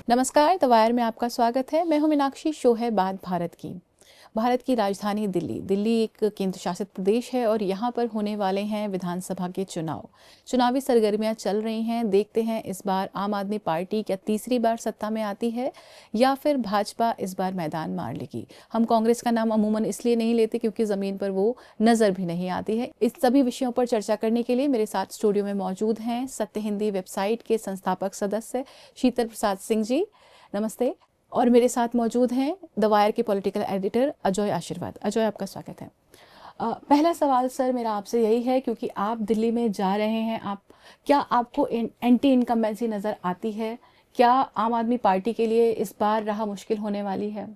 नमस्कार, the wire में आपका स्वागत है। मैं हूं मीनाक्षी। शो है बात भारत की राजधानी दिल्ली एक केंद्र शासित प्रदेश है और यहाँ पर होने वाले हैं विधानसभा के चुनावी सरगर्मियाँ चल रही हैं। देखते हैं इस बार आम आदमी पार्टी क्या तीसरी बार सत्ता में आती है या फिर भाजपा इस बार मैदान मार लेगी। हम कांग्रेस का नाम अमूमन इसलिए नहीं लेते क्योंकि ज़मीन पर वो नज़र भी नहीं आती है। इस सभी विषयों पर चर्चा करने के लिए मेरे साथ स्टूडियो में मौजूद हैं सत्य हिंदी वेबसाइट के संस्थापक सदस्य शीतल प्रसाद सिंह जी, नमस्ते। और मेरे साथ मौजूद हैं द वायर के पॉलिटिकल एडिटर अजय आशीर्वाद। अजय, आपका स्वागत है। पहला सवाल सर मेरा आपसे यही है, क्योंकि आप दिल्ली में जा रहे हैं, क्या आपको एंटी इनकम्बेंसी नज़र आती है? क्या आम आदमी पार्टी के लिए इस बार राह मुश्किल होने वाली है?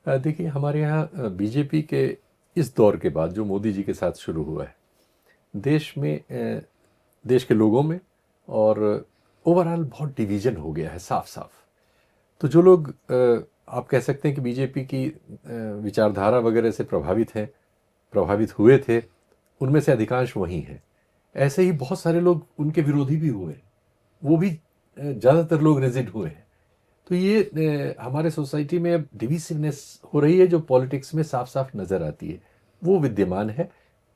देखिए, हमारे यहाँ बीजेपी के इस दौर के बाद जो मोदी जी के साथ शुरू हुआ है, देश में देश के लोगों में और ओवरऑल बहुत डिवीज़न हो गया है साफ साफ। तो जो लोग आप कह सकते हैं कि बीजेपी की विचारधारा वगैरह से प्रभावित हुए थे, उनमें से अधिकांश वही हैं। ऐसे ही बहुत सारे लोग उनके विरोधी भी हुए, वो भी ज़्यादातर लोग रेजिड हुए हैं। तो ये हमारे सोसाइटी में अब डिविसिवनेस हो रही है, जो पॉलिटिक्स में साफ साफ नज़र आती है, वो विद्यमान है।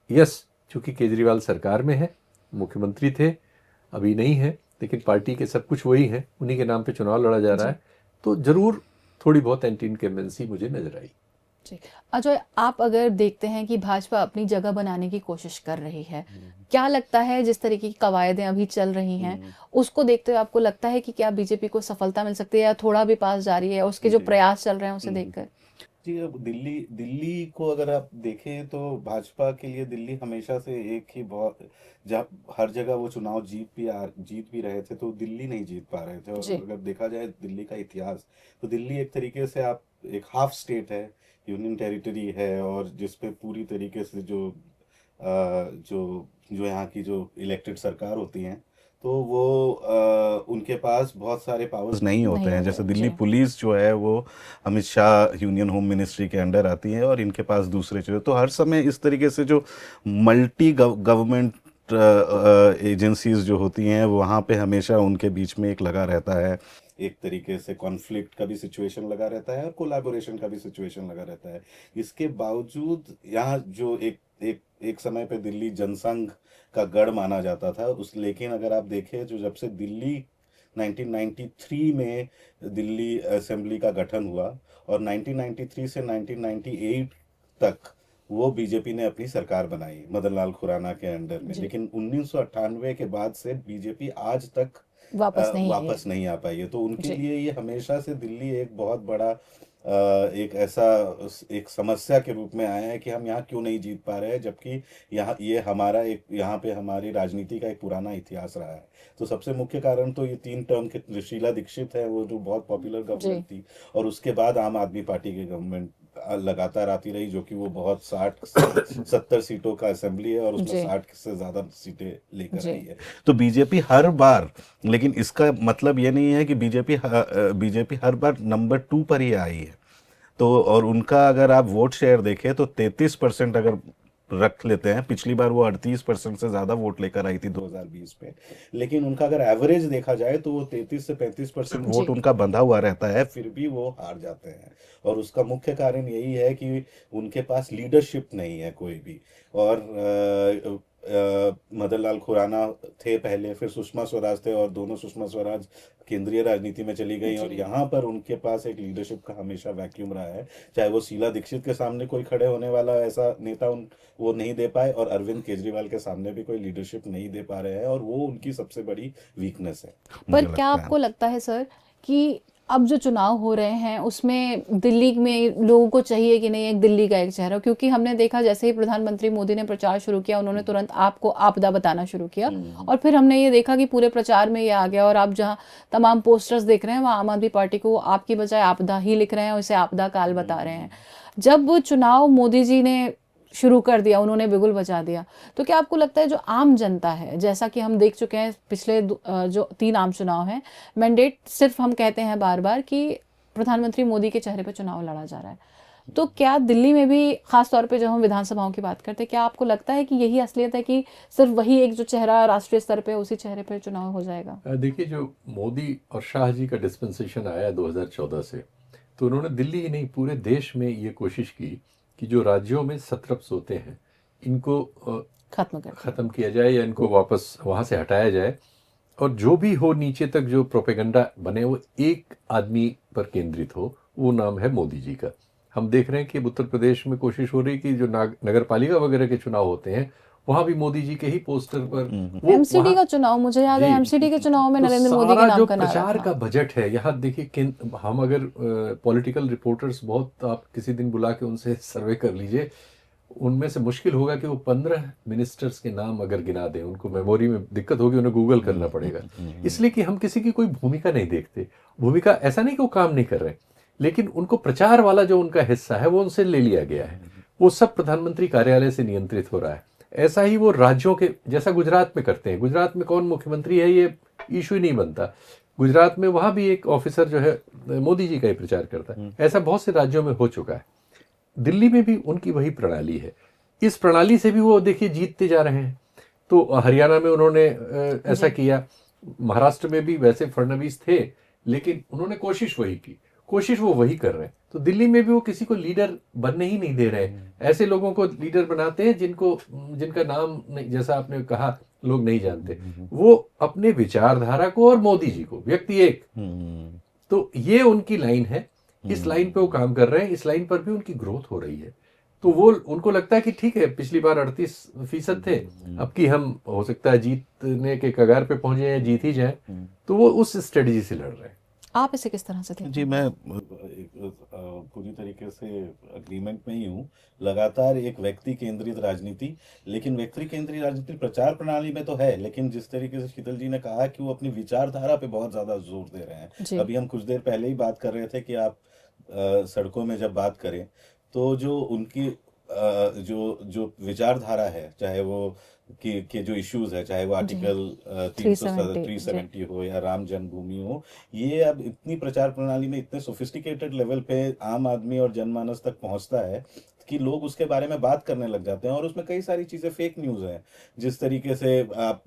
यस, चूँकि केजरीवाल सरकार में है, मुख्यमंत्री थे, अभी नहीं है, लेकिन पार्टी के सब कुछ वही है, उन्हीं के नाम पे चुनाव लड़ा जा रहा है। तो ज़रूर थोड़ी बहुत एंटी इनकम्बेंसी मुझे नज़र आई। जी अजय, आप अगर देखते हैं कि भाजपा अपनी जगह बनाने की कोशिश कर रही है, क्या लगता है जिस तरीके की कवायदें अभी चल रही हैं उसको देखते हुए आपको लगता है कि क्या बीजेपी को सफलता मिल सकती है या थोड़ा भी पास जा रही है उसके जो प्रयास चल रहे हैं उसे देखकर? जी, अब दिल्ली दिल्ली को अगर आप देखें तो भाजपा के लिए दिल्ली हमेशा से एक ही बहुत, जब हर जगह वो चुनाव जीत भी रहे थे तो दिल्ली नहीं जीत पा रहे थे। और अगर देखा जाए दिल्ली का इतिहास, तो दिल्ली एक तरीके से आप एक हाफ स्टेट है, यूनियन टेरिटरी है, और जिसपे पूरी तरीके से जो यहाँ की जो इलेक्टेड सरकार होती हैं, तो वो उनके पास बहुत सारे पावर्स नहीं होते हैं। जैसे दिल्ली पुलिस जो है वो Amit Shah union home ministry के अंडर आती है, और इनके पास दूसरे चीज़ें, तो हर समय इस तरीके से जो मल्टी गवर्नमेंट एजेंसीज जो होती हैं वहाँ पे हमेशा उनके बीच में एक लगा रहता है, एक तरीके से कॉन्फ्लिक्ट का भी सिचुएशन लगा रहता है और कोलैबोरेशन का भी सिचुएशन लगा रहता है। इसके बावजूद यहाँ जो एक समय पे दिल्ली जनसंघ का गढ़ माना जाता था लेकिन अगर आप देखें, जो जब से दिल्ली 1993 में दिल्ली असेंबली का गठन हुआ और 1993 से 1998 तक वो बीजेपी ने अपनी सरकार बनाई मदन लाल खुराना के अंडर में, लेकिन 1998 के बाद से बीजेपी आज तक वापस नहीं आ पाई है। तो उनके लिए ये हमेशा से दिल्ली एक बहुत बड़ा एक ऐसा एक समस्या के रूप में आया है कि हम यहाँ क्यों नहीं जीत पा रहे हैं, जबकि यहाँ पे हमारी राजनीति का एक पुराना इतिहास रहा है। तो सबसे मुख्य कारण तो ये 3 टर्म के शीला दीक्षित है, वो जो बहुत पॉपुलर गवर्नमेंट थी, और उसके बाद आम आदमी पार्टी की गवर्नमेंट लगातार आती रही, जो कि वो बहुत 60-70 सीटों का असेंबली है और उसमें 60 से ज्यादा सीटें लेकर आई है। तो बीजेपी हर बार, लेकिन इसका मतलब ये नहीं है कि बीजेपी हर बार नंबर 2 पर ही आई है। तो और उनका अगर आप वोट शेयर देखें तो 33% अगर रख लेते हैं, पिछली बार वो 38% से ज्यादा वोट लेकर आई थी 2020 में, लेकिन उनका अगर एवरेज देखा जाए तो वो 33 से 35% वोट उनका बंधा हुआ रहता है, फिर भी वो हार जाते हैं। और उसका मुख्य कारण यही है कि उनके पास लीडरशिप नहीं है कोई भी। और मदन लाल खुराना थे पहले, फिर सुषमा स्वराज थे, और दोनों सुषमा स्वराज केंद्रीय राजनीति में चली गई, और यहाँ पर उनके पास एक लीडरशिप का हमेशा वैक्यूम रहा है। चाहे वो शीला दीक्षित के सामने कोई खड़े होने वाला ऐसा नेता वो नहीं दे पाए, और अरविंद केजरीवाल के सामने भी कोई लीडरशिप नहीं दे पा रहे हैं, और वो उनकी सबसे बड़ी वीकनेस है। पर क्या आपको लगता है सर कि अब जो चुनाव हो रहे हैं उसमें दिल्ली में लोगों को चाहिए कि नहीं एक दिल्ली का एक चेहरा? क्योंकि हमने देखा जैसे ही प्रधानमंत्री मोदी ने प्रचार शुरू किया उन्होंने तुरंत आपको आपदा बताना शुरू किया, और फिर हमने ये देखा कि पूरे प्रचार में ये आ गया, और आप जहाँ तमाम पोस्टर्स देख रहे हैं वहाँ आम आदमी पार्टी को आपकी बजाय आपदा ही लिख रहे हैं और इसे आपदा काल बता रहे हैं। जब वो चुनाव मोदी जी ने शुरू कर दिया, उन्होंने बिगुल बजा दिया, तो क्या आपको लगता है जो आम जनता है, जैसा कि हम देख चुके हैं पिछले जो 3 आम चुनाव हैं, मैंडेट सिर्फ हम कहते हैं बार बार कि प्रधानमंत्री मोदी के चेहरे पर चुनाव लड़ा जा रहा है, तो क्या दिल्ली में भी खास तौर पे जब हम विधानसभाओं की बात करते हैं, क्या आपको लगता है कि यही असलियत है कि सिर्फ वही एक जो चेहरा राष्ट्रीय स्तर पे उसी चेहरे पे चुनाव हो जाएगा? देखिए, जो मोदी और शाह जी का डिस्पेंसेशन आया 2014 से, तो उन्होंने दिल्ली ही नहीं पूरे देश में ये कोशिश की कि जो राज्यों में सत्रप्स होते हैं इनको खत्म कर दिया। ख़त्म किया जाए या इनको वापस वहाँ से हटाया जाए, और जो भी हो नीचे तक जो प्रोपेगेंडा बने वो एक आदमी पर केंद्रित हो, वो नाम है मोदी जी का। हम देख रहे हैं कि उत्तर प्रदेश में कोशिश हो रही है कि जो नगर पालिका वगैरह के चुनाव होते हैं वहाँ भी मोदी जी के ही पोस्टर पर वो एमसीडी वहाँ का चुनाव, मुझे याद है जी एमसीडी के चुनाव में तो नरेंद्र मोदी के सारा नाम जो का नारा प्रचार था। का बजट है, यहाँ देखिए हम अगर पॉलिटिकल रिपोर्टर्स बहुत, आप किसी दिन बुला के उनसे सर्वे कर लीजिए, उनमें से मुश्किल होगा कि वो 15 मिनिस्टर्स के नाम अगर गिना दें, उनको मेमोरी में दिक्कत होगी, उन्हें गूगल करना पड़ेगा। इसलिए कि हम किसी की कोई भूमिका नहीं देखते। भूमिका ऐसा नहीं कि वो काम नहीं कर रहे, लेकिन उनको प्रचार वाला जो उनका हिस्सा है वो उनसे ले लिया गया है, वो सब प्रधानमंत्री कार्यालय से नियंत्रित हो रहा है। ऐसा ही वो राज्यों के जैसा गुजरात में करते हैं। गुजरात में कौन मुख्यमंत्री है ये इशू ही नहीं बनता, गुजरात में वहाँ भी एक ऑफिसर जो है मोदी जी का ही प्रचार करता है। ऐसा बहुत से राज्यों में हो चुका है। दिल्ली में भी उनकी वही प्रणाली है। इस प्रणाली से भी वो देखिए जीतते जा रहे हैं। तो हरियाणा में उन्होंने ऐसा किया, महाराष्ट्र में भी वैसे फडणवीस थे, लेकिन उन्होंने कोशिश वही की, कोशिश वो वही कर रहे हैं। तो दिल्ली में भी वो किसी को लीडर बनने ही नहीं दे रहे, ऐसे लोगों को लीडर बनाते हैं जिनका नाम नहीं, जैसा आपने कहा, लोग नहीं जानते। वो अपने विचारधारा को और मोदी जी को, व्यक्ति एक, तो ये उनकी लाइन है। इस लाइन पे वो काम कर रहे हैं, इस लाइन पर भी उनकी ग्रोथ हो रही है। तो वो उनको लगता है कि ठीक है, पिछली बार 38% थे, अब की हम हो सकता है जीतने के कगार पे पहुंचे या जीत ही जाए, तो वो उस स्ट्रेटजी से लड़ रहे हैं। आप इसे किस तरह से देखते जी, हैं? मैं पूरी तरीके से अग्रीमेंट में ही हूँ। लगातार एक व्यक्ति केंद्रित राजनीति, लेकिन व्यक्ति केंद्रित राजनीति प्रचार प्रणाली में तो है, लेकिन जिस तरीके से शीतल जी ने कहा कि वो अपनी विचारधारा पे बहुत ज्यादा जोर दे रहे हैं। जी। अभी हम कुछ देर पहले ही बात कर रहे थे कि आप सड़कों में जब बात करें तो जो उनकी जो जो विचारधारा है, चाहे वो कि जो इश्यूज है, चाहे वो आर्टिकल 370 हो या राम जन्मभूमि हो, ये अब इतनी प्रचार प्रणाली में इतने सोफिस्टिकेटेड लेवल पे आम आदमी और जनमानस तक पहुंचता है कि लोग उसके बारे में बात करने लग जाते हैं, और उसमें कई सारी चीजें फेक न्यूज हैं। जिस तरीके से आप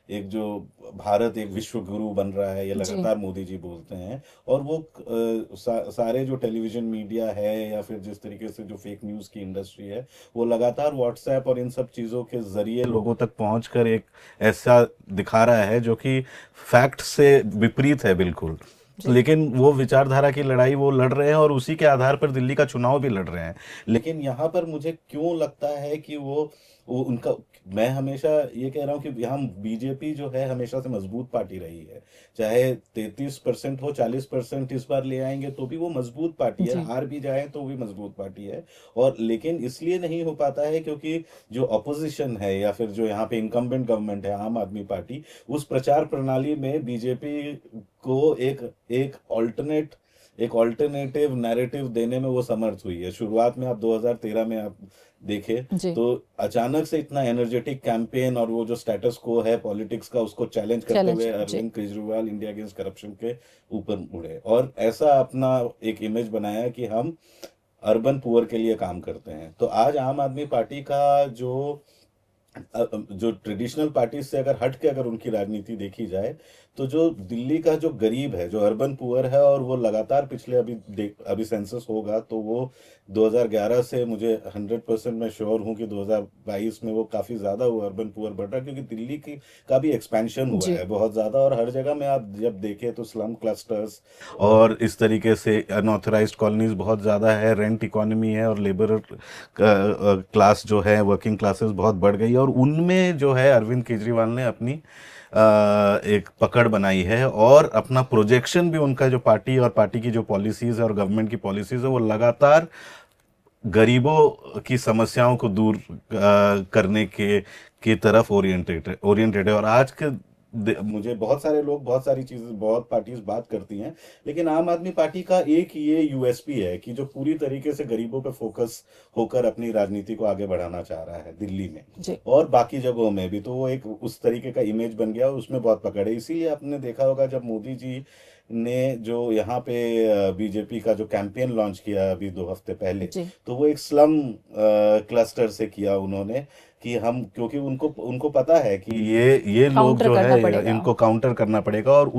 ये जो भारत एक विश्व गुरु बन रहा है, ये लगातार मोदी जी बोलते हैं, और वो सारे जो टेलीविजन मीडिया है या फिर जिस तरीके से जो फेक न्यूज की इंडस्ट्री है, वो लगातार व्हाट्सएप और इन सब चीजों के जरिए लोगों तक पहुंचकर एक ऐसा दिखा रहा है जो कि फैक्ट से विपरीत है बिल्कुल। लेकिन वो विचारधारा की लड़ाई वो लड़ रहे हैं और उसी के आधार पर दिल्ली का चुनाव भी लड़ रहे हैं। लेकिन यहाँ पर मुझे क्यों लगता है कि वो उनका, मैं हमेशा ये कह रहा हूँ कि यहाँ बीजेपी जो है हमेशा से मजबूत पार्टी रही है, चाहे 33% हो, 40% इस बार ले आएंगे तो भी वो मजबूत पार्टी है, हार भी जाए तो भी मजबूत पार्टी है। और लेकिन इसलिए नहीं हो पाता है क्योंकि जो अपोजिशन है या फिर जो यहाँ पे इनकम्बेंट गवर्नमेंट है, आम आदमी पार्टी, उस प्रचार प्रणाली में बीजेपी को एक ऑल्टरनेटिव नैरेटिव देने में वो समर्थ हुई है। शुरुआत में आप 2013 में आप देखें तो अचानक से इतना एनर्जेटिक कैंपेन और वो जो स्टेटस को है पॉलिटिक्स का, उसको चैलेंज करते हुए Arvind Kejriwal India against corruption के ऊपर उड़े और ऐसा अपना एक इमेज बनाया कि हम अर्बन पुअर के लिए काम करते हैं। तो आज आम आदमी पार्टी का जो ट्रेडिशनल पार्टी से अगर हट के अगर उनकी राजनीति देखी जाए, तो जो दिल्ली का जो गरीब है, जो अर्बन पुअर है, और वो लगातार पिछले अभी सेंसस होगा तो वो 2011 से मुझे 100% मैं श्योर हूँ कि 2022 में वो काफ़ी ज़्यादा वो अर्बन पुअर बढ़ रहा है, क्योंकि दिल्ली का भी एक्सपेंशन हुआ है बहुत ज़्यादा, और हर जगह में आप जब देखें तो स्लम क्लस्टर्स और इस तरीके से अनऑथराइज्ड कॉलोनीज बहुत ज़्यादा है, रेंट इकोनॉमी है, और लेबर क्लास जो है, वर्किंग क्लासेस बहुत बढ़ गई, और उनमें जो है अरविंद केजरीवाल ने अपनी एक पकड़ बनाई है, और अपना प्रोजेक्शन भी उनका जो पार्टी और पार्टी की जो पॉलिसीज है और गवर्नमेंट की पॉलिसीज है, वो लगातार गरीबों की समस्याओं को दूर करने की तरफ ओरिएंटेड है। और आज के मुझे बहुत सारे लोग बहुत सारी चीजें, बहुत पार्टीज बात करती हैं, लेकिन आम आदमी पार्टी का एक ये यूएसपी है कि जो पूरी तरीके से गरीबों पे फोकस होकर अपनी राजनीति को आगे बढ़ाना चाह रहा है दिल्ली में और बाकी जगहों में भी। तो वो एक उस तरीके का इमेज बन गया और उसमें बहुत पकड़ है। इसीलिए आपने देखा होगा जब मोदी जी ने जो यहाँ पे बीजेपी का जो कैंपेन लॉन्च किया अभी 2 हफ्ते पहले, जी तो वो एक स्लम क्लस्टर से किया उन्होंने कि हम, क्योंकि उनको उनको पता है कि ये लोग काउंटर जो करना है पड़ेगा। इनको काउंटर करना पड़ेगा, और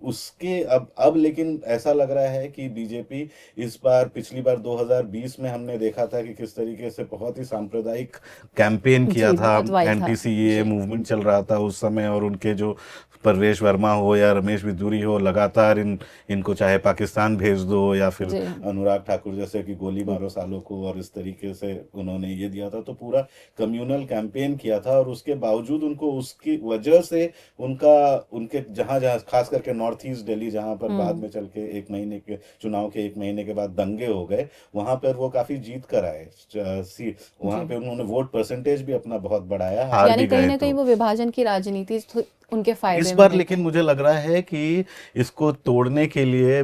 उसके अब लेकिन ऐसा लग रहा है कि बीजेपी इस बार, पिछली बार 2020 में हमने देखा था कि किस तरीके से बहुत ही सांप्रदायिक कैंपेन किया जी था, बहुत वाइड था। एंटी सीएए जी मूवमेंट चल रहा था उस समय, और उनके जो परवेश वर्मा हो या रमेश बिधूरी हो, लगातार इनको चाहे पाकिस्तान भेज दो या फिर जी अनुराग ठाकुर जैसे कि गोली मारो सालों को, और इस तरीके से उन्होंने ये दिया था, तो पूरा कम्युनल कैंपेन किया था। और उसके बावजूद उनको, उसकी वजह से उनका, उनके जहाँ जहाँ खास करके नॉर्थ ईस्ट दिल्ली, जहाँ पर बाद में चल के 1 महीने के चुनाव के 1 महीने के बाद दंगे हो गए, वहां पर वो काफी जीत कर आए वहां जी पे उन्होंने वोट परसेंटेज भी अपना बहुत बढ़ाया, हार यानी भी कहीं गए। ना कहीं तो वो विभाजन की राजनीति उनके इस फायदे में बार है। लेकिन मुझे लग रहा है कि इसको तोड़ने के लिए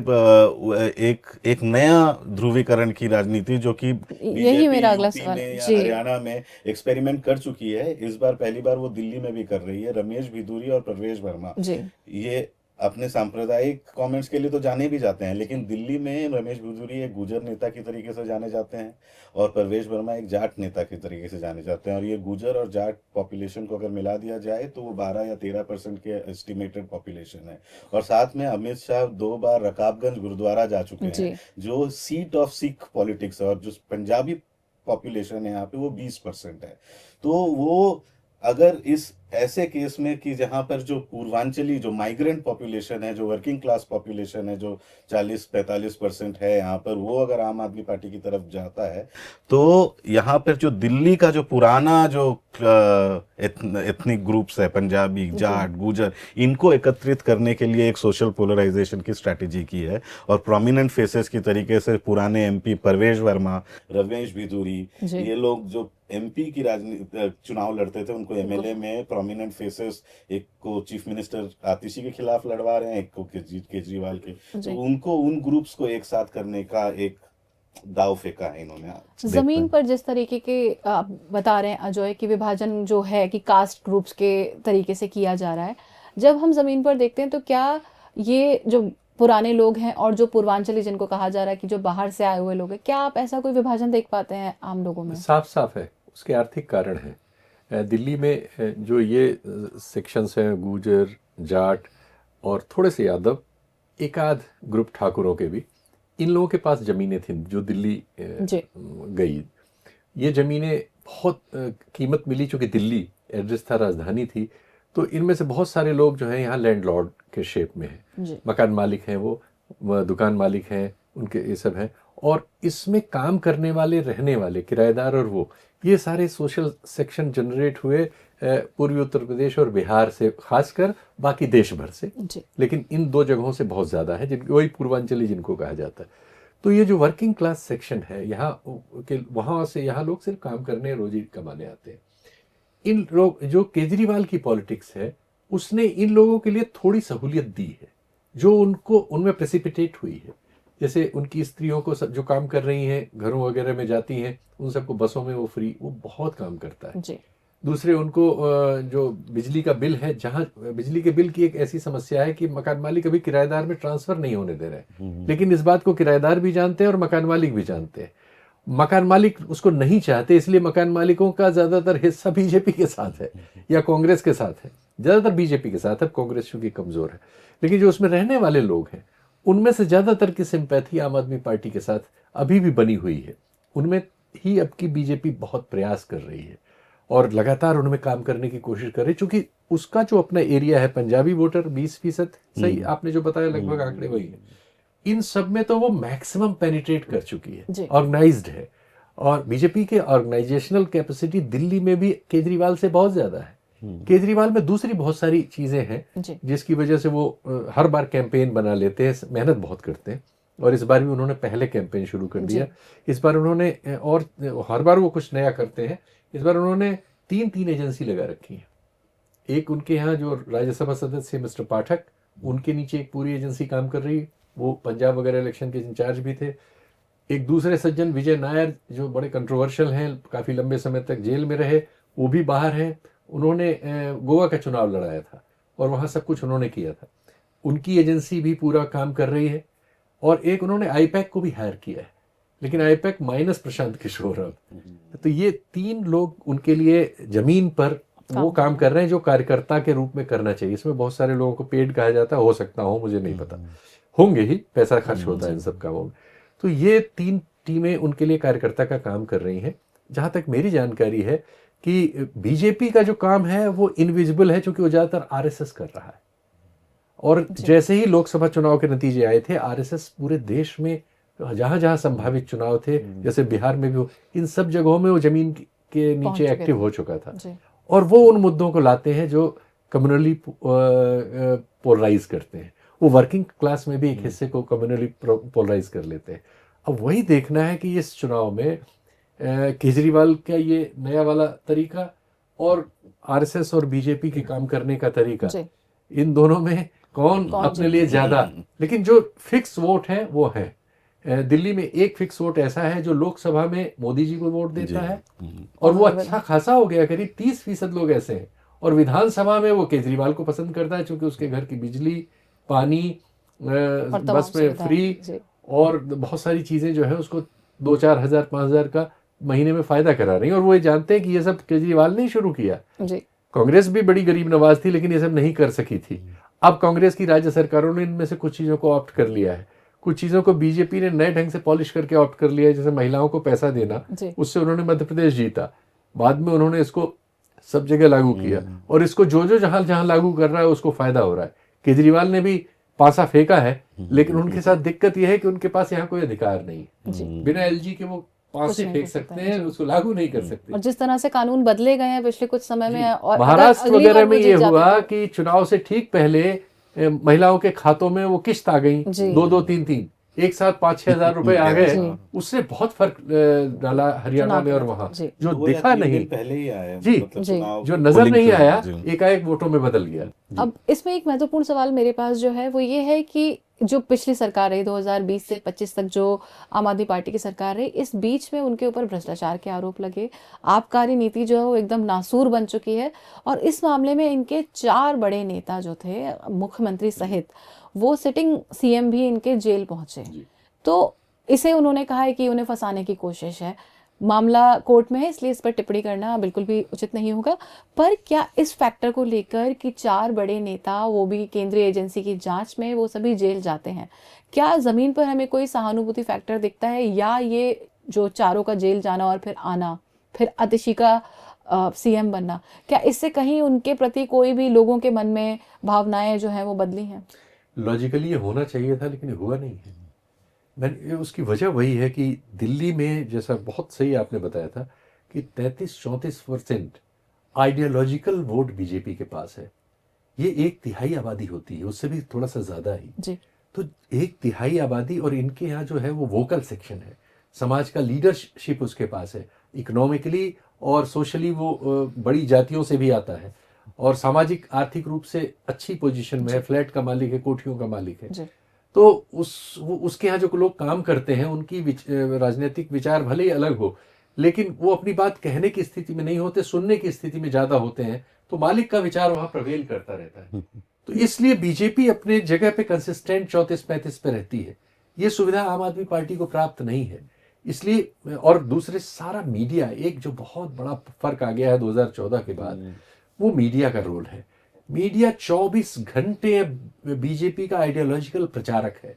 एक एक नया ध्रुवीकरण की राजनीति, जो कि यही बीजेपी मेरा अगला यूपी सवाल। में या जी हरियाणा में एक्सपेरिमेंट कर चुकी है, इस बार पहली बार वो दिल्ली में भी कर रही है। रमेश भिदूरी और परवेश वर्मा, जी ये अपने सांप्रदायिक कमेंट्स के लिए तो जाने भी जाते हैं, लेकिन दिल्ली में रमेश भिदूरी एक गुजर नेता की तरीके से जाने जाते हैं, और परवेश वर्मा एक जाट नेता के तरीके से जाने जाते हैं। और ये गुजर और जाट पॉपुलेशन को अगर मिला दिया जाए तो वो 12 या 13% के एस्टिमेटेड पॉपुलेशन है। और साथ में अमित शाह 2 बार रकाबगंज गुरुद्वारा जा चुके हैं, जी जो सीट ऑफ सिख पॉलिटिक्स है, और जो पंजाबी पॉपुलेशन है यहाँ पे वो 20% है। तो वो, अगर इस ऐसे केस में कि जहां पर जो पूर्वांचली, जो माइग्रेंट पॉपुलेशन है, जो वर्किंग क्लास पॉपुलेशन है, जो 40-45% है यहाँ पर, वो अगर आम आदमी पार्टी की तरफ जाता है, तो यहाँ पर जो दिल्ली का जो पुराना जो एथनिक ग्रुप्स है, पंजाबी, जी जाट, गुजर, इनको एकत्रित करने के लिए एक सोशल पोलराइजेशन की स्ट्रैटेजी की है। और प्रोमिनेंट फेसेस की तरीके से पुराने एमपी परवेश वर्मा, रमेश भिदूरी, जी ये लोग जो एमपी की राजनीति चुनाव लड़ते थे, उनको एमएलए में प्रोमिनेंट फेसेस, एक को चीफ मिनिस्टर आतिशी के खिलाफ लड़वा रहे हैं, एक को केजरीवाल के, तो जी उनको, उन ग्रुप्स को एक साथ करने का एक दाव फेंका है इन्होंने। जमीन पर जिस तरीके के आप बता रहे हैं अजय कि विभाजन जो है कि कास्ट ग्रुप्स के तरीके से किया जा रहा है, जब हम जमीन पर देखते हैं तो क्या ये जो पुराने लोग हैं और जो पूर्वांचली जिनको कहा जा रहा है कि जो बाहर से आए हुए लोग हैं, क्या आप ऐसा कोई विभाजन देख पाते हैं आम लोगों में? साफ साफ है, उसके आर्थिक कारण हैं। दिल्ली में जो ये सेक्शंस हैं, गुजर, जाट और थोड़े से यादव, एक आध ग्रुप ठाकुरों के भी, इन लोगों के पास ज़मीनें थीं जो दिल्ली जी गई। ये ज़मीनें बहुत कीमत मिली, चूँकि दिल्ली एड्रेस था, राजधानी थी, तो इनमें से बहुत सारे लोग जो हैं यहाँ लैंडलॉर्ड के शेप में हैं, जी मकान मालिक हैं, वो दुकान मालिक हैं, उनके ये सब हैं। और इसमें काम करने वाले, रहने वाले किराएदार, और वो ये सारे सोशल सेक्शन जनरेट हुए पूर्वी उत्तर प्रदेश और बिहार से, खासकर, बाकी देश भर से, जी लेकिन इन 2 जगहों से बहुत ज़्यादा है, वही पूर्वांचली जिनको कहा जाता है। तो ये जो वर्किंग क्लास सेक्शन है यहाँ के, वहाँ से यहाँ लोग सिर्फ काम करने, रोजी कमाने आते हैं। इन लोग, जो केजरीवाल की पॉलिटिक्स है, उसने इन लोगों के लिए थोड़ी सहूलियत दी है, जो उनको उनमें प्रेसिपिटेट हुई है। जैसे उनकी स्त्रियों को सब जो काम कर रही हैं, घरों वगैरह में जाती हैं, उन सबको बसों में वो फ्री, वो बहुत काम करता है। जी दूसरे, उनको जो बिजली का बिल है, जहाँ बिजली के बिल की एक ऐसी समस्या है कि मकान मालिक अभी किराएदार में ट्रांसफ़र नहीं होने दे रहे हैं, लेकिन इस बात को किराएदार भी जानते हैं और मकान मालिक भी जानते हैं। मकान मालिक उसको नहीं चाहते, इसलिए मकान मालिकों का ज़्यादातर हिस्सा बीजेपी के साथ है या कांग्रेस के साथ है, ज़्यादातर बीजेपी के साथ है, कांग्रेस चूँकि कमज़ोर है। लेकिन जो उसमें रहने वाले लोग हैं, उनमें से ज़्यादातर की सिंपैथी आम आदमी पार्टी के साथ अभी भी बनी हुई है। उनमें ही अब की बीजेपी बहुत प्रयास कर रही है और लगातार उनमें काम करने की कोशिश कर रही है, चूँकि उसका जो अपना एरिया है, पंजाबी वोटर 20%, सही आपने जो बताया, लगभग आंकड़े वही है। इन सब में तो वो मैक्सिमम पेनिट्रेट कर चुकी है, ऑर्गेनाइज्ड है। और बीजेपी के ऑर्गेनाइजेशनल कैपेसिटी दिल्ली में भी केजरीवाल से बहुत ज़्यादा है। केजरीवाल में दूसरी बहुत सारी चीज़ें हैं जिसकी वजह से वो हर बार कैंपेन बना लेते हैं, मेहनत बहुत करते हैं, और इस बार भी उन्होंने पहले कैंपेन शुरू कर दिया। इस बार उन्होंने, और हर बार वो कुछ नया करते हैं, इस बार उन्होंने 3 एजेंसी लगा रखी हैं। एक उनके यहाँ जो राज्यसभा सदस्य मिस्टर पाठक, उनके नीचे एक पूरी एजेंसी काम कर रही है, वो पंजाब वगैरह इलेक्शन के इंचार्ज भी थे। एक दूसरे सज्जन विजय नायर, जो बड़े कंट्रोवर्शियल हैं, काफ़ी लंबे समय तक जेल में रहे, वो भी बाहर हैं। उन्होंने गोवा का चुनाव लड़ाया था और वहाँ सब कुछ उन्होंने किया था। उनकी एजेंसी भी पूरा काम कर रही है, और एक उन्होंने आईपैक को भी हायर किया है, लेकिन आईपैक माइनस प्रशांत किशोर। तो ये 3 लोग उनके लिए जमीन पर वो काम कर रहे हैं जो कार्यकर्ता के रूप में करना चाहिए। इसमें बहुत सारे लोगों को पेड कहा जाता है, हो सकता हो, मुझे नहीं पता, होंगे ही, पैसा खर्च होता है इन सब कामों में। तो ये 3 टीमें उनके लिए कार्यकर्ता का काम कर रही हैं। जहां तक मेरी जानकारी है कि बीजेपी का जो काम है वो इनविजिबल है, क्योंकि वो ज्यादातर आरएसएस कर रहा है। और जैसे ही लोकसभा चुनाव के नतीजे आए थे, आरएसएस पूरे देश में जहां जहां संभावित चुनाव थे, जैसे बिहार में भी हो, इन सब जगहों में वो जमीन के नीचे एक्टिव हो चुका था। और वो उन मुद्दों को लाते हैं जो कम्युनली पोलराइज करते हैं। वो वर्किंग क्लास में भी एक हिस्से को कम्युनली पोलराइज कर लेते हैं। अब वही देखना है कि इस चुनाव में केजरीवाल का ये नया वाला तरीका और आरएसएस और बीजेपी के काम करने का तरीका, इन दोनों में कौन अपने लिए ज्यादा, लेकिन जो फिक्स वोट है वो है। दिल्ली में एक फिक्स वोट ऐसा है जो लोकसभा में मोदी जी को वोट देता है, और वो अच्छा खासा हो गया, करीब 30% लोग ऐसे हैं। और विधानसभा में वो केजरीवाल को पसंद करता है, क्योंकि उसके घर की बिजली, पानी, बस में फ्री और बहुत सारी चीजें जो है उसको 2-4 हजार 5 हजार का महीने में फायदा करा रही है। और वो ये जानते हैं कि ये सब केजरीवाल ने शुरू किया। कांग्रेस भी बड़ी गरीब नवाज थी, लेकिन ये सब नहीं कर सकी थी। अब कांग्रेस की राज्य सरकारों ने इनमें से कुछ चीजों को ऑप्ट कर लिया है, कुछ चीजों को बीजेपी ने नए ढंग से पॉलिश करके ऑप्ट कर लिया है। जैसे महिलाओं को पैसा देना, उससे उन्होंने मध्य प्रदेश जीता, बाद में उन्होंने इसको सब जगह लागू किया, और इसको जो जहां जहां लागू कर रहा है उसको फायदा हो रहा है। केजरीवाल ने भी पासा फेंका है, लेकिन उनके साथ दिक्कत यह है कि उनके पास यहाँ कोई अधिकार नहीं है। बिना एलजी के वो पास से फेंक सकते हैं, उसको लागू नहीं कर सकते। और जिस तरह से कानून बदले गए हैं पिछले कुछ समय में, और महाराष्ट्र वगैरह में ये हुआ कि चुनाव से ठीक पहले महिलाओं के खातों में वो किस्त आ गई, 2-2, 3-3, एक साथ 5-6 हजार रुपए आ गए। उससे बहुत फर्क डाला हरियाणा में, और वहां जो दिखा नहीं, पहले ही आया, जी, जो नजर नहीं आया, एकाएक वोटों में बदल गया। अब इसमें एक महत्वपूर्ण सवाल मेरे पास जो है वो ये है कि जो पिछली सरकार रही 2020 से 25 तक, जो आम आदमी पार्टी की सरकार रही, इस बीच में उनके ऊपर भ्रष्टाचार के आरोप लगे, आबकारी नीति जो है वो एकदम नासूर बन चुकी है, और इस मामले में इनके 4 बड़े नेता जो थे, मुख्यमंत्री सहित, वो सिटिंग सीएम भी इनके जेल पहुंचे। तो इसे उन्होंने कहा है कि उन्हें फंसाने की कोशिश है। मामला कोर्ट में है, इसलिए इस पर टिप्पणी करना बिल्कुल भी उचित नहीं होगा। पर क्या इस फैक्टर को लेकर कि 4 बड़े नेता, वो भी केंद्रीय एजेंसी की जांच में, वो सभी जेल जाते हैं, क्या जमीन पर हमें कोई सहानुभूति फैक्टर दिखता है, या ये जो चारों का जेल जाना और फिर आना, फिर अतिशी का सीएम बनना, क्या इससे कहीं उनके प्रति कोई भी लोगों के मन में भावनाएं जो है वो बदली हैं? लॉजिकली ये होना चाहिए था, लेकिन हुआ नहीं है। मैंने उसकी वजह वही है कि दिल्ली में, जैसा बहुत सही आपने बताया था, कि 33-34% आइडियोलॉजिकल वोट बीजेपी के पास है। ये 1/3 आबादी होती है, उससे भी थोड़ा सा ज्यादा ही जी। तो 1/3 आबादी, और इनके यहाँ जो है वो वोकल सेक्शन है, समाज का लीडरशिप उसके पास है, इकोनॉमिकली और सोशली वो बड़ी जातियों से भी आता है, और सामाजिक आर्थिक रूप से अच्छी पोजीशन में है, फ्लैट का मालिक है, कोठियों का मालिक है। तो उसके यहाँ जो लोग काम करते हैं, उनकी राजनीतिक विचार भले ही अलग हो, लेकिन वो अपनी बात कहने की स्थिति में नहीं होते, सुनने की स्थिति में ज्यादा होते हैं। तो मालिक का विचार वहां प्रवेल करता रहता है। तो इसलिए बीजेपी अपने जगह पे कंसिस्टेंट 34-35 पे रहती है। ये सुविधा आम आदमी पार्टी को प्राप्त नहीं है। इसलिए, और दूसरे सारा मीडिया, एक जो बहुत बड़ा फर्क आ गया है 2014 के बाद, वो मीडिया का रोल है। मीडिया 24 घंटे बीजेपी का आइडियोलॉजिकल प्रचारक है।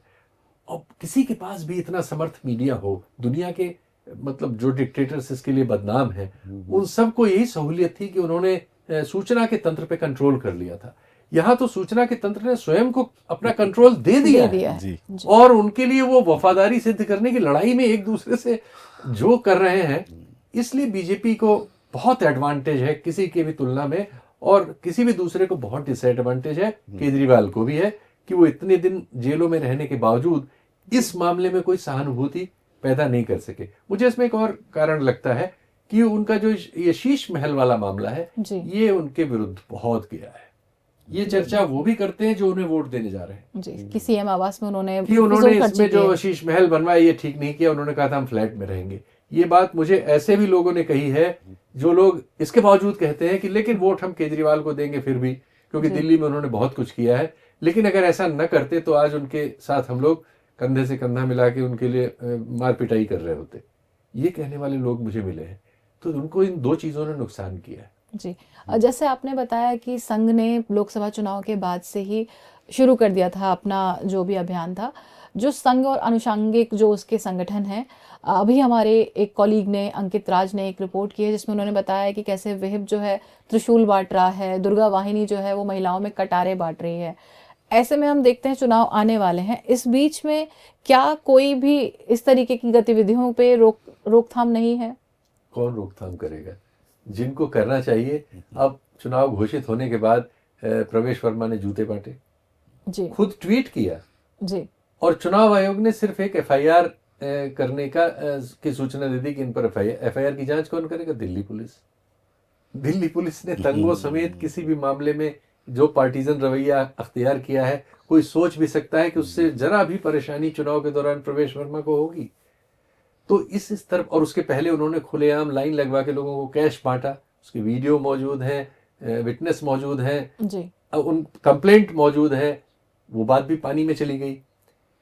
अब किसी के पास भी इतना समर्थ मीडिया हो, दुनिया के मतलब जो डिक्टेटर्स इसके लिए बदनाम है, उन सबको यही सहूलियत थी कि उन्होंने सूचना के तंत्र पे कंट्रोल कर लिया था। यहाँ तो सूचना के तंत्र ने स्वयं को अपना कंट्रोल दे दिया है। और उनके लिए वो वफादारी सिद्ध करने की लड़ाई में एक दूसरे से जो कर रहे हैं, इसलिए बीजेपी को बहुत एडवांटेज है किसी की भी तुलना में, और किसी भी दूसरे को बहुत डिसएडवांटेज है, केजरीवाल को भी है, कि वो इतने दिन जेलों में रहने के बावजूद इस मामले में कोई सहानुभूति पैदा नहीं कर सके। मुझे इसमें एक और कारण लगता है कि उनका जो ये शीश महल वाला मामला है, ये उनके विरुद्ध बहुत गया है। ये चर्चा वो भी करते हैं जो उन्हें वोट देने जा रहे हैं जी, कि सीएम आवास में उन्होंने इसमें जो शीश महल बनवाया, ये ठीक नहीं किया। उन्होंने कहा था हम फ्लैट में रहेंगे। ये बात मुझे ऐसे भी लोगों ने कही है जो लोग इसके बावजूद कहते हैं कि लेकिन वोट हम केजरीवाल को देंगे फिर भी, क्योंकि दिल्ली में उन्होंने बहुत कुछ किया है, लेकिन अगर ऐसा न करते तो आज उनके साथ हम लोग कंधे से कंधा मिला के उनके लिए मार पिटाई कर रहे होते। ये कहने वाले लोग मुझे मिले हैं। तो उनको इन दो चीज़ों ने नुकसान किया है। जी। जैसे आपने बताया कि संघ ने लोकसभा चुनाव के बाद से ही शुरू कर दिया था अपना जो भी अभियान था। जो संघ और आनुषंगिक जो उसके संगठन हैं, अभी हमारे एक कॉलीग ने, अंकित राज ने एक रिपोर्ट की है जिसमें उन्होंने बताया कि कैसे विहिप जो है त्रिशूल बांट रहा है, दुर्गा वाहिनी जो है वो महिलाओं में कटारे बांट रही है। ऐसे में हम देखते हैं चुनाव आने वाले हैं, इस बीच में क्या कोई भी इस तरीके की गतिविधियों पे रोकथाम नहीं है? कौन रोकथाम करेगा? जिनको करना चाहिए। अब चुनाव घोषित होने के बाद प्रवेश वर्मा ने जूते बांटे, जी खुद ट्वीट किया, जी और चुनाव आयोग ने सिर्फ एक एफआईआर करने की सूचना दे दी कि इन पर एफआईआर की जांच कौन करेगा? दिल्ली पुलिस। दिल्ली पुलिस ने दंगों समेत किसी भी मामले में जो पार्टीजन रवैया अख्तियार किया है, कोई सोच भी सकता है कि उससे जरा भी परेशानी चुनाव के दौरान प्रवेश वर्मा को होगी? तो इस स्तर, और उसके पहले उन्होंने खुलेआम लाइन लगवा के लोगों को कैश बांटा, उसकी वीडियो मौजूद है, विटनेस मौजूद है, जी उन कंप्लेंट मौजूद है, वो बात भी पानी में चली गई।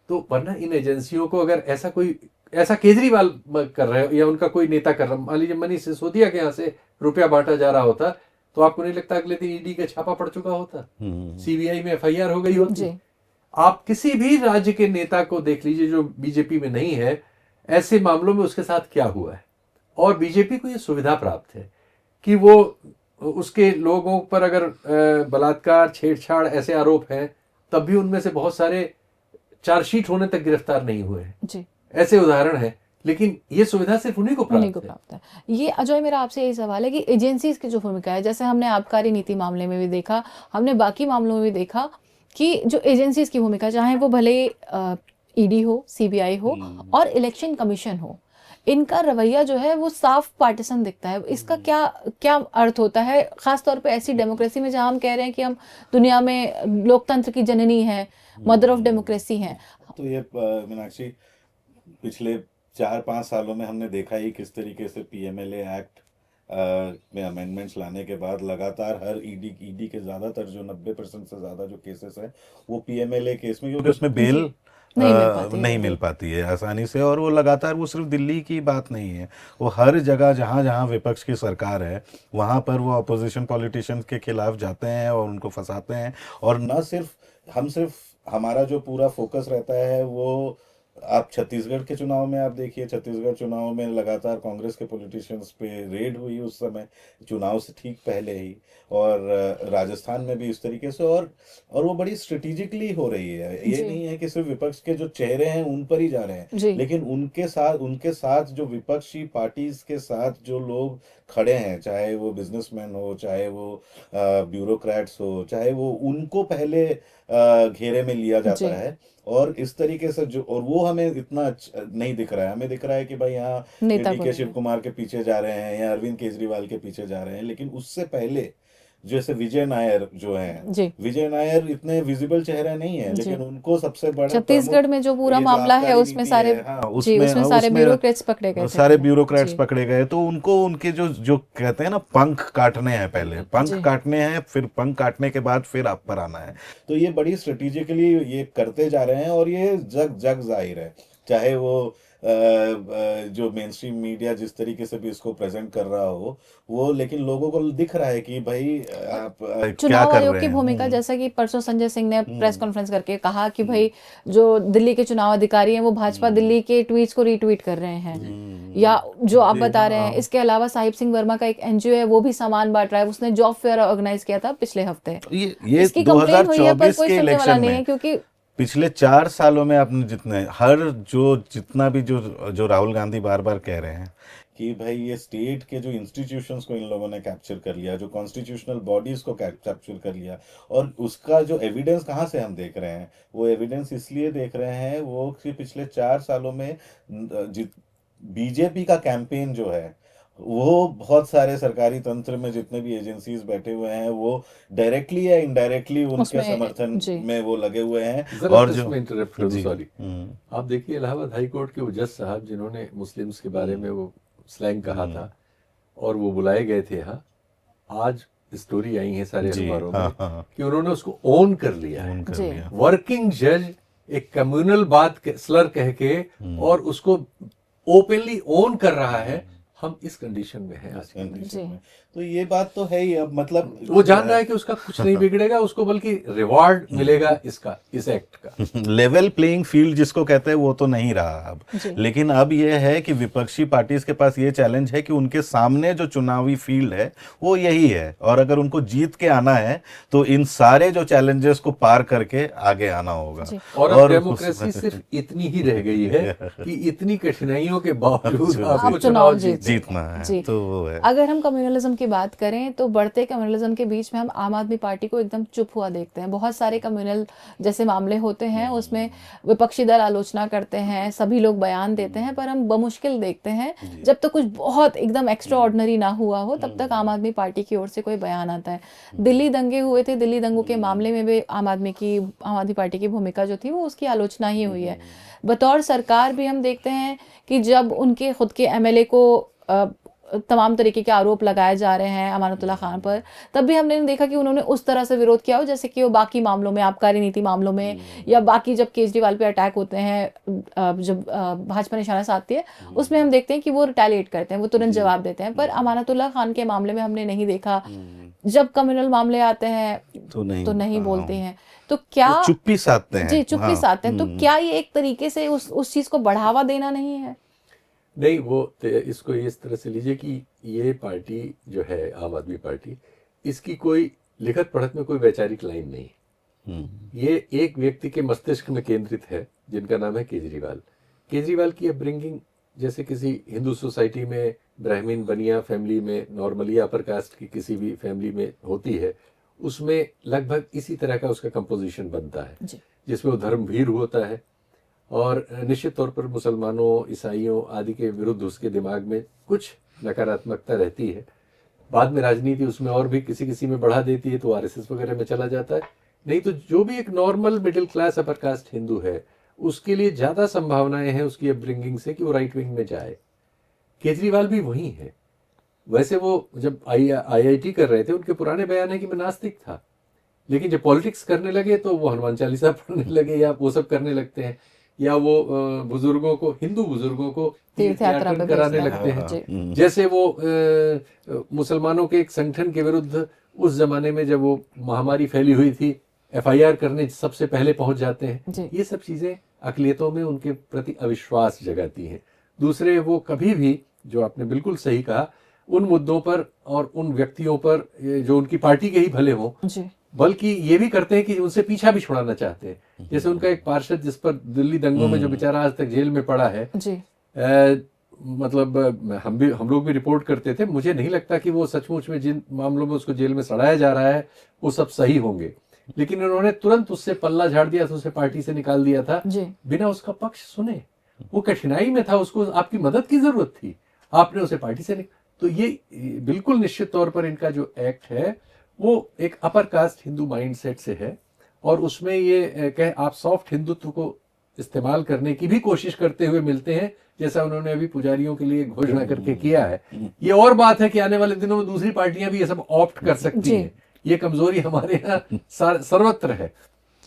तो वरना इन एजेंसियों को अगर ऐसा कोई, ऐसा केजरीवाल कर रहे हो या उनका कोई नेता कर रहा, मान लीजिए मनीष सिसोदिया के यहाँ से रुपया बांटा जा रहा होता, तो आपको नहीं लगता अगले दिन ईडी का छापा पड़ चुका होता, सीबीआई में एफआईआर हो गई होती? जी आप किसी भी राज्य के नेता को देख लीजिए जो बीजेपी में नहीं है, ऐसे मामलों में उसके साथ क्या हुआ है। और बीजेपी को ये सुविधा प्राप्त है कि वो उसके लोगों पर अगर बलात्कार, छेड़छाड़ ऐसे आरोप हैं, तब भी उनमें से बहुत सारे चार्जशीट होने तक गिरफ्तार नहीं हुए हैं। जी ऐसे उदाहरण है, लेकिन ये सुविधा सिर्फ उन्हीं को प्राप्त है। प्राप्त है। ये अजय, मेरा आपसे यही सवाल है कि एजेंसीज की जो भूमिका है, जैसे हमने आबकारी नीति मामले में भी देखा, हमने बाकी मामलों में भी देखा कि जो एजेंसीज की भूमिका, चाहे वो भले ईडी हो, सीबीआई हो और इलेक्शन कमीशन हो, इनका रवैया जो है वो साफ पार्टिसन दिखता है। इसका क्या क्या अर्थ होता है, खासतौर पे ऐसी डेमोक्रेसी में जहां हम कह रहे हैं कि हम दुनिया में लोकतंत्र की जननी है, मदर ऑफ डेमोक्रेसी हैं? तो ये मीनाक्षी, पिछले 4-5 सालों में हमने देखा ही किस तरीके से पीएमएलए एक्ट में अमेंडमेंट्स लाने के बाद लगातार हर ईडी के ज़्यादातर जो 90% से ज़्यादा जो केसेस हैं वो पीएमएलए केस में, क्योंकि उसमें बेल नहीं मिल पाती है आसानी से। और वो लगातार, वो सिर्फ दिल्ली की बात नहीं है, वो हर जगह जहाँ जहाँ विपक्ष की सरकार है वहाँ पर वो अपोजिशन पॉलिटिशियंस के खिलाफ जाते हैं और उनको फंसाते हैं। और न सिर्फ हमारा जो पूरा फोकस रहता है वो, आप छत्तीसगढ़ के चुनाव में आप देखिए, छत्तीसगढ़ चुनाव में लगातार कांग्रेस के पॉलिटिशियंस पे रेड हुई उस समय, चुनाव से ठीक पहले ही, और राजस्थान में भी इस तरीके से, और वो बड़ी स्ट्रेटेजिकली हो रही है। ये नहीं है कि सिर्फ विपक्ष के जो चेहरे हैं उन पर ही जा रहे हैं, लेकिन उनके साथ जो विपक्षी पार्टीज के साथ जो लोग खड़े हैं, चाहे वो बिजनेसमैन हो, चाहे वो ब्यूरोक्रेट्स हो, चाहे वो, उनको पहले घेरे में लिया जाता है। और इस तरीके से जो, और वो हमें इतना नहीं दिख रहा है, हमें दिख रहा है कि भाई यहाँ डीके शिव कुमार के पीछे जा रहे हैं या अरविंद केजरीवाल के पीछे जा रहे हैं। लेकिन उससे पहले जैसे विजय नायर जो हैं, विजय नायर इतने विजिबल चेहरा नहीं है, लेकिन उनको सबसे बड़ा छत्तीसगढ़ में जो पूरा मामला है उसमें सारे सारे ब्यूरोक्रेट्स पकड़े गए, सारे ब्यूरोक्रेट्स पकड़े गए। तो उनको उनके जो कहते हैं ना, पंख काटने हैं, पहले पंख काटने हैं, फिर पंख काटने के बाद फिर आप पर आना है। तो ये बड़ी स्ट्रेटेजिकली ये करते जा रहे हैं, और ये जग जाहिर है, चाहे वो जो मेन स्ट्रीम मीडिया जिस तरीके से भी इसको प्रेजेंट कर रहा हो वो, लेकिन लोगों को दिख रहा है कि भाई आप चुनाव आयोग की भूमिका, जैसा कि परसों संजय सिंह ने प्रेस कॉन्फ्रेंस करके कहा कि भाई जो दिल्ली के चुनाव अधिकारी हैं वो भाजपा दिल्ली के ट्वीट्स को रीट्वीट कर रहे हैं, या जो आप बता रहे हैं। इसके अलावा साहिब सिंह वर्मा का एक एनजीओ है, वो भी सामान बांट रहा है, उसने जॉब फेयर ऑर्गेनाइज किया था पिछले हफ्ते। ये इसकी कंप्लेन हुई है पर कोई सुनने वाला नहीं है, क्योंकि पिछले 4 सालों में आपने जितना भी जो राहुल गांधी बार बार कह रहे हैं कि भाई ये स्टेट के जो इंस्टीट्यूशंस को इन लोगों ने कैप्चर कर लिया, जो कॉन्स्टिट्यूशनल बॉडीज को कैप्चर कर लिया, और उसका जो एविडेंस कहाँ से हम देख रहे हैं, वो एविडेंस इसलिए देख रहे हैं वो कि पिछले 4 सालों में बीजेपी का कैंपेन जो है वो बहुत सारे सरकारी तंत्र में जितने भी एजेंसीज बैठे हुए हैं वो डायरेक्टली या इनडायरेक्टली उनके समर्थन में वो लगे हुए हैं। और जो इंटरप्ट करूं, सॉरी, आप देखिए इलाहाबाद हाई कोर्ट के वो जज साहब जिन्होंने मुस्लिम्स के बारे में वो स्लैंग कहा था और वो बुलाए गए थे यहाँ, आज स्टोरी आई है सारे जी, अखबारों हाँ, में हाँ, कि उन्होंने उसको ओन कर लिया है। फोन कर जी। लिया। वर्किंग जज एक कम्युनल स्लर कह के और उसको ओपनली ओन कर रहा है। हम इस कंडीशन में हैं आज इस के दिन। कंडीशन जी। में तो ये बात तो है ही। अब मतलब वो जान रहा है कि उसका कुछ नहीं बिगड़ेगा, उसको बल्कि रिवॉर्ड मिलेगा इसका, इस एक्ट का। लेवल प्लेइंग फील्ड जिसको कहते हैं वो तो नहीं रहा अब। जी। लेकिन अब ये है कि विपक्षी पार्टीज के पास ये चैलेंज है कि उनके सामने जो चुनावी फील्ड है वो यही है, और अगर उनको जीत के आना है तो इन सारे जो चैलेंजेस को पार करके आगे आना होगा। जी। और अब और डेमोक्रेसी सिर्फ इतनी ही रह गई है कि इतनी कठिनाइयों के बावजूद आप आपको आप चुनाव चुनाव जीते। जीतना है जी। तो वो है। अगर हम कम्युनलिज्म की बात करें तो बढ़ते कम्युनलिज्म के बीच में हम आम आदमी पार्टी को एकदम चुप हुआ देखते हैं। बहुत सारे कम्युनल जैसे मामले होते हैं उसमें विपक्षी दल आलोचना करते हैं, सभी लोग बयान देते हैं, पर हम बमुश्किल देखते हैं जब तक कुछ बहुत एकदम एक्स्ट्रा ऑर्डिनरी ना हुआ हो तब तक आम आदमी पार्टी की ओर से कोई बयान आता है। दिल्ली दंगे हुए थे, दिल्ली दंगों के मामले में भी आम आदमी पार्टी की भूमिका जो थी वो उसकी आलोचना ही हुई है। बतौर सरकार भी हम देखते हैं कि जब उनके खुद के एमएलए को तमाम तरीके के आरोप लगाए जा रहे हैं अमानतुल्लाह खान पर, तब भी हमने देखा कि उन्होंने उस तरह से विरोध किया हो जैसे कि वो बाकी मामलों में, आबकारी नीति मामलों में, या बाकी जब केजरीवाल पे अटैक होते हैं, जब भाजपा निशाना साधती है, उसमें हम देखते हैं कि वो रिटेलिएट करते हैं, वो तुरंत जवाब देते हैं। पर अमानतुल्लाह खान के मामले में हमने नहीं देखा। जब कम्युनल मामले आते हैं तो नहीं, तो नहीं हाँ, बोलते हैं। तो क्या वो चुप्पी साधते हैं। जी चुप्पी हाँ, साधते हैं। तो क्या ये एक तरीके से उस चीज को बढ़ावा देना नहीं है? नहीं, वो इसको इस तरह से लीजिए कि ये पार्टी जो है आम आदमी पार्टी, इसकी कोई लिखत पढ़त में कोई वैचारिक लाइन नहीं। ये एक व्यक्ति के मस्तिष्क में केंद्रित है जिनका नाम है केजरीवाल। केजरीवाल की अपब्रिंगिंग जैसे किसी हिंदू सोसाइटी में ब्राह्मण बनिया फैमिली में नॉर्मली अपर कास्ट की किसी भी फैमिली में होती है, उसमें लगभग इसी तरह का उसका कंपोजिशन बनता है जी। जिसमें वो धर्मभीर होता है और निश्चित तौर पर मुसलमानों ईसाइयों आदि के विरुद्ध उसके दिमाग में कुछ नकारात्मकता रहती है। बाद में राजनीति उसमें और भी किसी किसी में बढ़ा देती है तो आरएसएस वगैरह में चला जाता है। नहीं तो जो भी एक normal middle class upper caste Hindu है उसके लिए ज़्यादा संभावनाएं हैं उसकी अपब्रिंगिंग से कि वो राइट विंग में जाए। केजरीवाल भी वही है। वैसे वो जब आईआईटी कर रहे थे उनके पुराने बयान है कि मैं नास्तिक था, लेकिन जब पॉलिटिक्स करने लगे तो वो हनुमान चालीसा पढ़ने लगे या वो सब करने लगते हैं, या वो बुजुर्गों को, हिंदू बुजुर्गों को तीर्थ यात्रा पे कराने भेजते लगते हैं। हैं। जी। जैसे वो मुसलमानों के एक संगठन के विरुद्ध उस जमाने में जब वो महामारी फैली हुई थी एफआईआर करने सबसे पहले पहुंच जाते हैं। जी। ये सब चीजें अकलियतों में उनके प्रति अविश्वास जगाती हैं। दूसरे, वो कभी भी, जो आपने बिल्कुल सही कहा, उन मुद्दों पर और उन व्यक्तियों पर जो उनकी पार्टी के ही भले हों, जी। बल्कि ये भी करते हैं कि उनसे पीछा भी छुड़ाना चाहते हैं। जैसे उनका एक पार्षद जिस पर दिल्ली दंगों में जो बेचारा आज तक जेल में पड़ा है, जी। मतलब हम लोग भी रिपोर्ट करते थे। मुझे नहीं लगता कि वो सचमुच में जिन मामलों में उसको जेल में सड़ाया जा रहा है वो सब सही होंगे, लेकिन उन्होंने तुरंत उससे पल्ला झाड़ दिया था, उसे पार्टी से निकाल दिया था जी। बिना उसका पक्ष सुने। वो कठिनाई में था, उसको आपकी मदद की जरूरत थी, आपने उसे पार्टी से तो ये बिल्कुल निश्चित तौर पर इनका जो एक्ट है वो एक अपर कास्ट हिंदू माइंडसेट से है, और उसमें ये कह आप सॉफ्ट हिंदुत्व को इस्तेमाल करने की भी कोशिश करते हुए मिलते हैं, जैसा उन्होंने अभी पुजारियों के लिए घोषणा करके किया है। ये और बात है कि आने वाले दिनों में दूसरी पार्टियां भी ये सब ऑप्ट कर सकती हैं। ये कमजोरी हमारे यहाँ सर्वत्र है,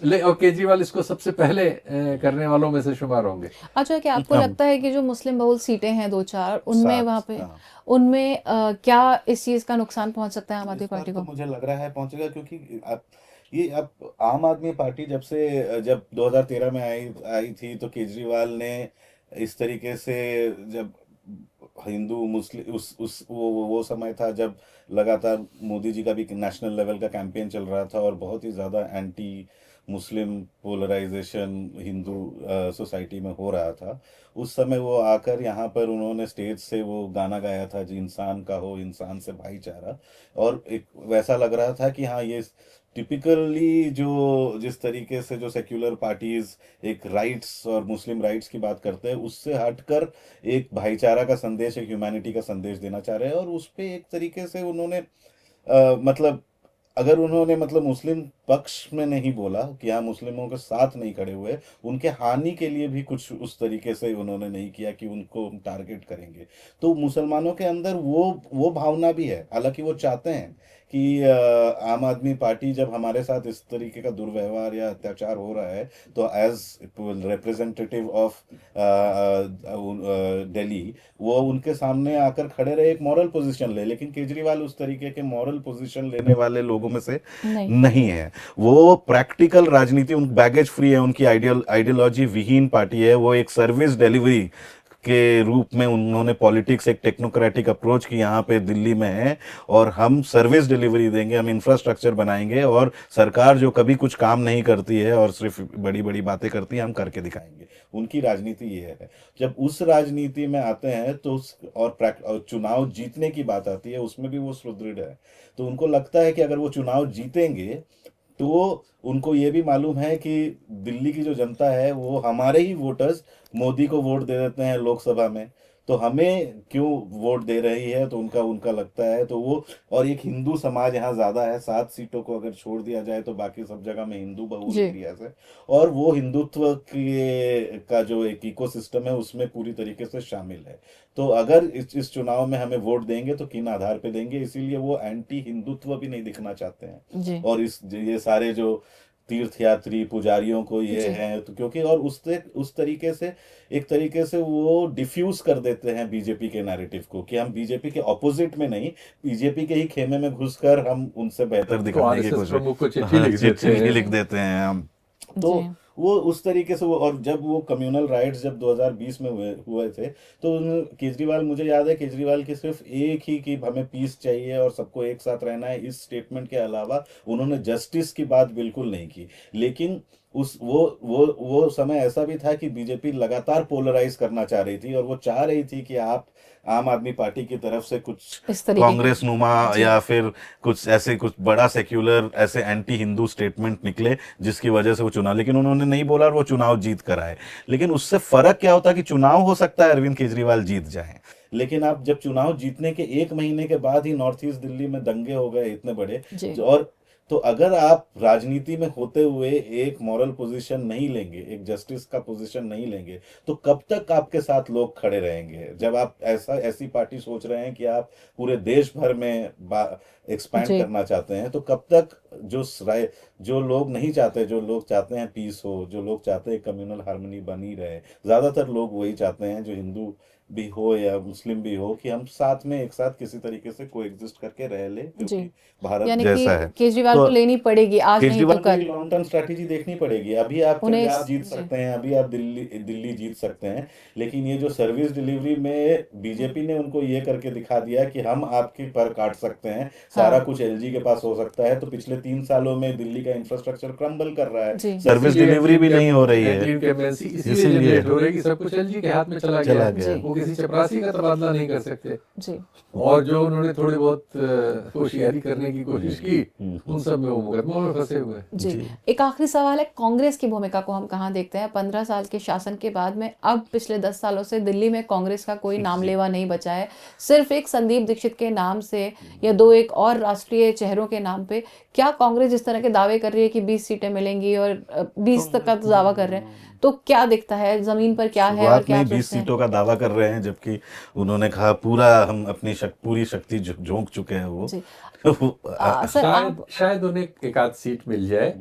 और केजरीवाल इसको सबसे पहले करने वालों में से शुमार होंगे। अच्छा, क्या आपको लगता है कि जो मुस्लिम बहुल सीटें हैं 2-4 उनमें वहाँ पे उनमें क्या इस चीज का नुकसान पहुंच सकता है आम आदमी पार्टी को? मुझे लग रहा है पहुंचेगा, क्योंकि अब आम आदमी पार्टी जब 2013 में आई थी तो केजरीवाल ने इस तरीके से, जब हिंदू मुस्लिम वो समय था जब लगातार मोदी जी का भी नेशनल लेवल का कैंपेन चल रहा था और बहुत ही ज़्यादा anti Muslim polarisation Hindu society में हो रहा था। उस समय वो आकर यहाँ पर उन्होंने स्टेज से वो गाना गाया था, जो इंसान का हो इंसान से भाईचारा, और एक वैसा लग रहा था कि हाँ, ये टिपिकली जो जिस तरीके से जो सेक्युलर पार्टीज एक राइट्स और मुस्लिम राइट्स की बात करते हैं उससे हटकर एक भाईचारा का संदेश, एक ह्यूमैनिटी का संदेश देना चाह रहे हैं। और उस पे एक तरीके से उन्होंने मतलब अगर उन्होंने मतलब मुस्लिम पक्ष में नहीं बोला, कि हम मुस्लिमों के साथ नहीं खड़े हुए, उनके हानि के लिए भी कुछ उस तरीके से उन्होंने नहीं किया कि उनको हम टारगेट करेंगे। तो मुसलमानों के अंदर वो भावना भी है, हालांकि वो चाहते हैं कि आम आदमी पार्टी जब हमारे साथ इस तरीके का दुर्व्यवहार या अत्याचार हो रहा है, तो एज रिप्रेजेंटेटिव ऑफ दिल्ली वो उनके सामने आकर खड़े रहे, एक मॉरल पोजीशन ले। लेकिन केजरीवाल उस तरीके के मॉरल पोजीशन लेने वाले लोगों में से नहीं है। वो प्रैक्टिकल राजनीति, उन बैगेज फ्री है, उनकी आइडियोलॉजी विहीन पार्टी है। वो एक सर्विस डिलीवरी के रूप में उन्होंने पॉलिटिक्स, एक टेक्नोक्रेटिक अप्रोच की यहाँ पे दिल्ली में है, और हम सर्विस डिलीवरी देंगे, हम इंफ्रास्ट्रक्चर बनाएंगे, और सरकार जो कभी कुछ काम नहीं करती है और सिर्फ बड़ी बड़ी बातें करती है, हम करके दिखाएंगे। उनकी राजनीति ये है। जब उस राजनीति में आते हैं तो और चुनाव जीतने की बात आती है, उसमें भी वो सुदृढ़ है। तो उनको लगता है कि अगर वो चुनाव जीतेंगे तो उनको ये भी मालूम है कि दिल्ली की जो जनता है वो हमारे ही वोटर्स मोदी को वोट दे देते हैं लोकसभा में, तो हमें क्यों वोट दे रही है, तो उनका लगता है। तो वो, और एक हिंदू समाज यहाँ ज्यादा है, 7 सीटों को अगर छोड़ दिया जाए तो बाकी सब जगह में हिंदू बहुल एरिया है, और वो हिंदुत्व का जो एक इकोसिस्टम है उसमें पूरी तरीके से शामिल है। तो अगर इस चुनाव में हमें वोट देंगे तो किन आधार पे देंगे, इसीलिए वो एंटी हिंदुत्व भी नहीं दिखना चाहते हैं। और ये सारे जो तीर्थयात्री पुजारियों को ये है, तो क्योंकि और उस तरीके से एक तरीके से वो डिफ्यूज कर देते हैं बीजेपी के नैरेटिव को, कि हम बीजेपी के ऑपोजिट में नहीं, बीजेपी के ही खेमे में घुसकर हम उनसे बेहतर दिखाने की चिट्ठी लिख देते हैं हम। तो वो उस तरीके से और जब वो कम्युनल राइट्स जब 2020 में हुए थे, तो केजरीवाल, मुझे याद है केजरीवाल की सिर्फ एक ही कि हमें पीस चाहिए और सबको एक साथ रहना है, इस स्टेटमेंट के अलावा उन्होंने जस्टिस की बात बिल्कुल नहीं की। लेकिन वो समय ऐसा भी था कि बीजेपी लगातार पोलराइज करना चाह रही थी, और वो चाह रही थी कि आप आम आदमी पार्टी की तरफ से कुछ कांग्रेस नुमा या फिर कुछ ऐसे कुछ बड़ा सेक्युलर ऐसे एंटी हिंदू स्टेटमेंट निकले जिसकी वजह से वो चुनाव, लेकिन उन्होंने नहीं बोला और वो चुनाव जीत कर आए। लेकिन उससे फर्क क्या होता है कि चुनाव हो सकता है अरविंद केजरीवाल जीत जाए, लेकिन आप जब चुनाव जीतने के 1 महीने के बाद ही नॉर्थ ईस्ट दिल्ली में दंगे हो गए इतने बड़े, और तो अगर आप राजनीति में होते हुए एक मॉरल पोजीशन नहीं लेंगे, एक जस्टिस का पोजीशन नहीं लेंगे, तो कब तक आपके साथ लोग खड़े रहेंगे? जब आप ऐसी पार्टी सोच रहे हैं कि आप पूरे देश भर में एक्सपैंड करना चाहते हैं, तो कब तक जो लोग नहीं चाहते, जो लोग चाहते हैं पीस हो, जो लोग चाहते हैं कम्युनल हार्मनी बनी रहे, ज्यादातर लोग वही चाहते हैं, जो हिंदू भी हो या मुस्लिम भी हो, कि हम साथ में एक साथ किसी तरीके से कोएग्जिस्ट करके रह ले, क्योंकि भारत जैसा है। केजरीवाल को लेनी पड़ेगी आज नहीं तो कल, लॉन्ग टर्म स्ट्रैटेजी देखनी पड़ेगी। अभी आप पंजाब जीत सकते हैं, अभी आप दिल्ली जीत सकते हैं, लेकिन ये जो सर्विस डिलीवरी में बीजेपी ने उनको ये करके दिखा दिया कि हम आपके पर काट सकते हैं, सारा कुछ एलजी के पास हो सकता है। तो पिछले 3 सालों में दिल्ली का इंफ्रास्ट्रक्चर क्रम्बल कर रहा है, सर्विस डिलीवरी भी नहीं हो रही है, इसीलिए हो रही कि सब कुछ एलजी के हाथ में चला गया, वो किसी चपरासी का तबादला नहीं कर सकते जी। और जो उन्होंने थोड़ी बहुत होशियारी करने की कोशिश की, उन सब में वो मुकदमों में फंसे हुए जी। एक आखिरी सवाल है, कांग्रेस की भूमिका को हम कहाँ देखते हैं? 15 साल के शासन के बाद में अब पिछले 10 सालों से दिल्ली में कांग्रेस का कोई नाम लेवा नहीं बचा है, सिर्फ एक संदीप दीक्षित के नाम से या 2 एक और राष्ट्रीय चेहरों के नाम पे। क्या कांग्रेस जिस तरह के दावे कर रही है कि 20 सीटें मिलेंगी और 20 तक का दावा कर रहे हैं, तो क्या दिखता है जमीन पर क्या है और क्या 20 सीटों का दावा कर रहे हैं, जबकि उन्होंने कहा पूरा हम अपनी पूरी शक्ति झोंक चुके हैं वो। शायद उन्हें एक आध सीट मिल जाए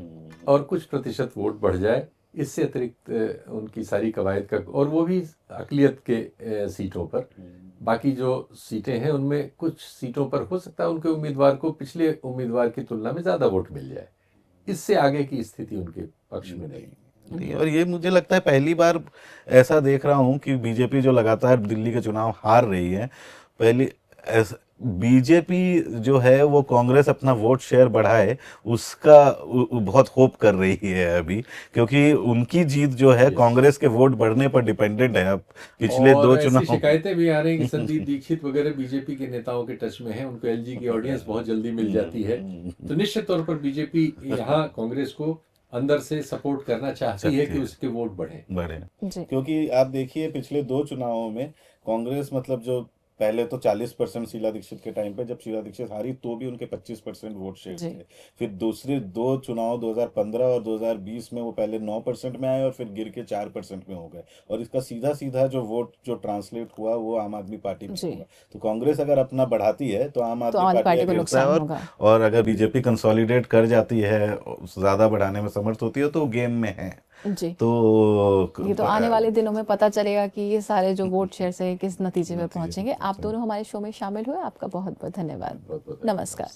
और कुछ प्रतिशत वोट बढ़ जाए, इससे अतिरिक्त उनकी सारी कवायद का, और वो भी अकलियत के सीटों पर। बाकी जो सीटें हैं उनमें कुछ सीटों पर हो सकता है उनके उम्मीदवार को पिछले उम्मीदवार की तुलना में ज़्यादा वोट मिल जाए, इससे आगे की स्थिति उनके पक्ष में नहीं। और ये मुझे लगता है पहली बार ऐसा देख रहा हूँ कि बीजेपी जो लगातार दिल्ली के चुनाव हार रही है, बीजेपी जो है वो कांग्रेस अपना वोट शेयर बढ़ाए उसका बहुत होप कर रही है अभी, क्योंकि उनकी जीत जो है कांग्रेस के वोट बढ़ने पर डिपेंडेंट है। अब पिछले 2 चुनाव शिकायतें भी आ रही हैं कि संदीप दीक्षित वगैरह बीजेपी के नेताओं के टच में हैं, उनको एलजी की ऑडियंस बहुत जल्दी मिल जाती है, तो निश्चित तौर पर बीजेपी यहाँ कांग्रेस को अंदर से सपोर्ट करना चाहती है कि उसके वोट बढ़े। क्योंकि आप देखिए पिछले 2 चुनावों में कांग्रेस, मतलब जो पहले तो 40% शीला दीक्षित के टाइम पे, जब शीला दीक्षित हारी तो भी उनके 25% वोट शेयर जी। थे। फिर दूसरे दो चुनाव 2015 और 2020 में वो पहले 9% में आए और फिर गिर के 4% में हो गए, और इसका सीधा सीधा जो वोट जो ट्रांसलेट हुआ वो आम आदमी पार्टी में जी। हुआ। तो कांग्रेस अगर अपना बढ़ाती है तो आम तो आदमी आम आदमी पार्टी पार्टी को गिरता है, नुकसान होगा। और अगर बीजेपी कंसोलिडेट कर जाती है, ज्यादा बढ़ाने में समर्थ होती है, तो गेम में है। जी, तो ये तो आने वाले दिनों में पता चलेगा कि ये सारे जो वोट शेयर से किस नतीजे पे पहुंचेंगे। आप दोनों हमारे शो में शामिल हुए, आपका बहुत बहुत धन्यवाद। बहुत बहुत नमस्कार।